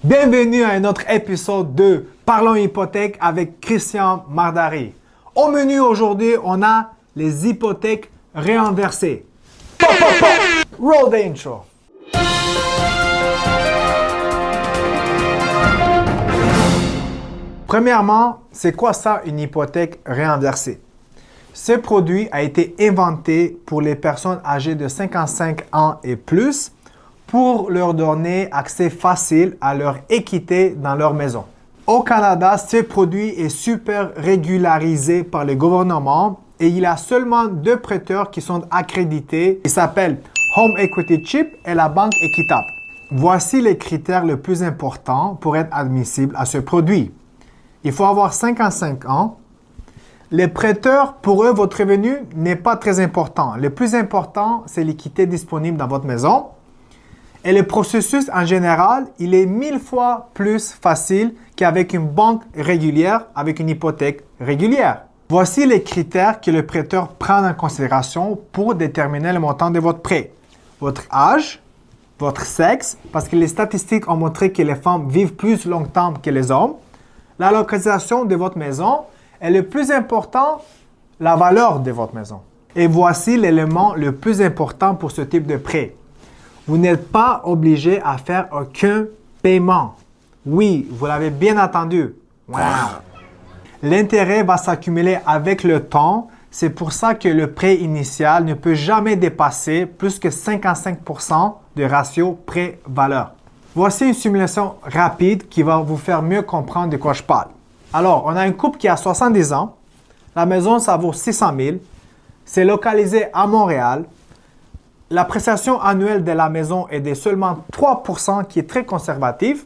Bienvenue à un autre épisode de Parlons Hypothèque avec Christian Mardari. Au menu aujourd'hui, on a les hypothèques réinversées. Pop, pop, pop. Roll the intro. Premièrement, c'est quoi ça une hypothèque réinversée? Ce produit a été inventé pour les personnes âgées de 55 ans et plus pour leur donner accès facile à leur équité dans leur maison. Au Canada, ce produit est super régularisé par le gouvernement et il y a seulement deux prêteurs qui sont accrédités. Ils s'appellent Home Equity Chip et la Banque Équitable. Voici les critères les plus importants pour être admissible à ce produit. Il faut avoir 55 ans. Les prêteurs, pour eux, votre revenu n'est pas très important. Le plus important, c'est l'équité disponible dans votre maison. Et le processus, en général, il est 1000 fois plus facile qu'avec une banque régulière, avec une hypothèque régulière. Voici les critères que le prêteur prend en considération pour déterminer le montant de votre prêt. Votre âge, votre sexe, parce que les statistiques ont montré que les femmes vivent plus longtemps que les hommes. La localisation de votre maison et le plus important, la valeur de votre maison. Et voici l'élément le plus important pour ce type de prêt. Vous n'êtes pas obligé à faire aucun paiement. Oui, vous l'avez bien entendu. Wow. L'intérêt va s'accumuler avec le temps. C'est pour ça que le prêt initial ne peut jamais dépasser plus que 55% de ratio prêt-valeur. Voici une simulation rapide qui va vous faire mieux comprendre de quoi je parle. Alors, on a un couple qui a 70 ans. La maison, ça vaut 600 000. C'est localisé à Montréal. La prestation annuelle de la maison est de seulement 3%, qui est très conservatif.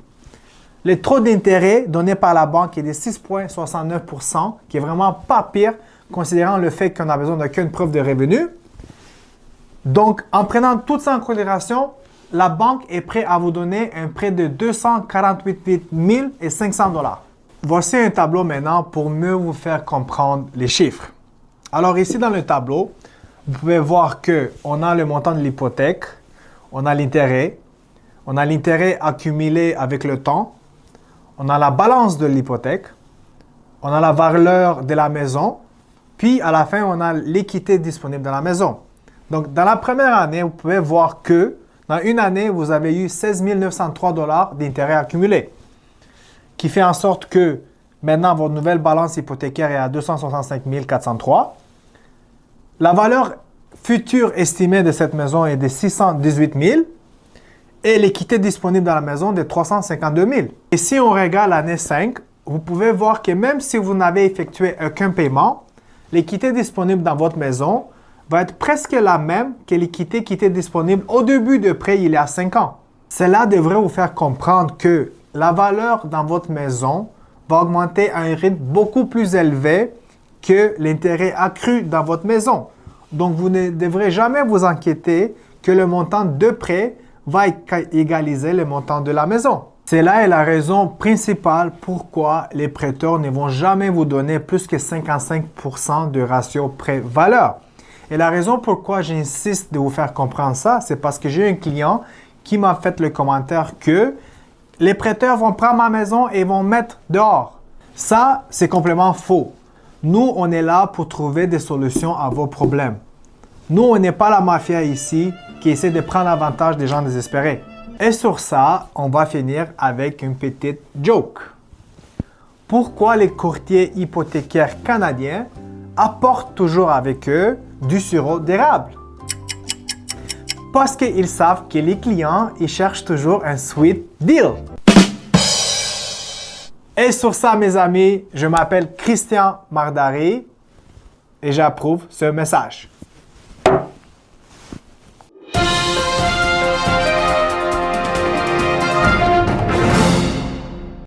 Le taux d'intérêt donné par la banque est de 6,69%, qui est vraiment pas pire, considérant le fait qu'on a besoin d'aucune preuve de revenu. Donc, en prenant tout ça en considération, la banque est prête à vous donner un prêt de 248 500 $. Voici un tableau maintenant pour mieux vous faire comprendre les chiffres. Alors ici dans le tableau, vous pouvez voir qu'on a le montant de l'hypothèque, on a l'intérêt accumulé avec le temps, on a la balance de l'hypothèque, on a la valeur de la maison, puis à la fin, on a l'équité disponible dans la maison. Donc dans la première année, vous pouvez voir que dans une année, vous avez eu 16 903 $ d'intérêt accumulé, qui fait en sorte que maintenant, votre nouvelle balance hypothécaire est à 265 403. La valeur future estimée de cette maison est de 618 000 et l'équité disponible dans la maison de 352 000. Et si on regarde l'année 5, vous pouvez voir que même si vous n'avez effectué aucun paiement, l'équité disponible dans votre maison va être presque la même que l'équité qui était disponible au début de prêt il y a 5 ans. Cela devrait vous faire comprendre que la valeur dans votre maison va augmenter à un rythme beaucoup plus élevé que l'intérêt accru dans votre maison. Donc, vous ne devrez jamais vous inquiéter que le montant de prêt va égaliser le montant de la maison. Cela est la raison principale pourquoi les prêteurs ne vont jamais vous donner plus que 55% de ratio prêt-valeur. Et la raison pourquoi j'insiste de vous faire comprendre ça, c'est parce que j'ai un client qui m'a fait le commentaire que les prêteurs vont prendre ma maison et vont mettre dehors. Ça, c'est complètement faux. Nous, on est là pour trouver des solutions à vos problèmes. Nous, on n'est pas la mafia ici qui essaie de prendre avantage des gens désespérés. Et sur ça, on va finir avec une petite joke. Pourquoi les courtiers hypothécaires canadiens apportent toujours avec eux du sirop d'érable? Parce qu'ils savent que les clients, ils cherchent toujours un sweet deal. Et sur ça, mes amis, je m'appelle Christian Mardari et j'approuve ce message.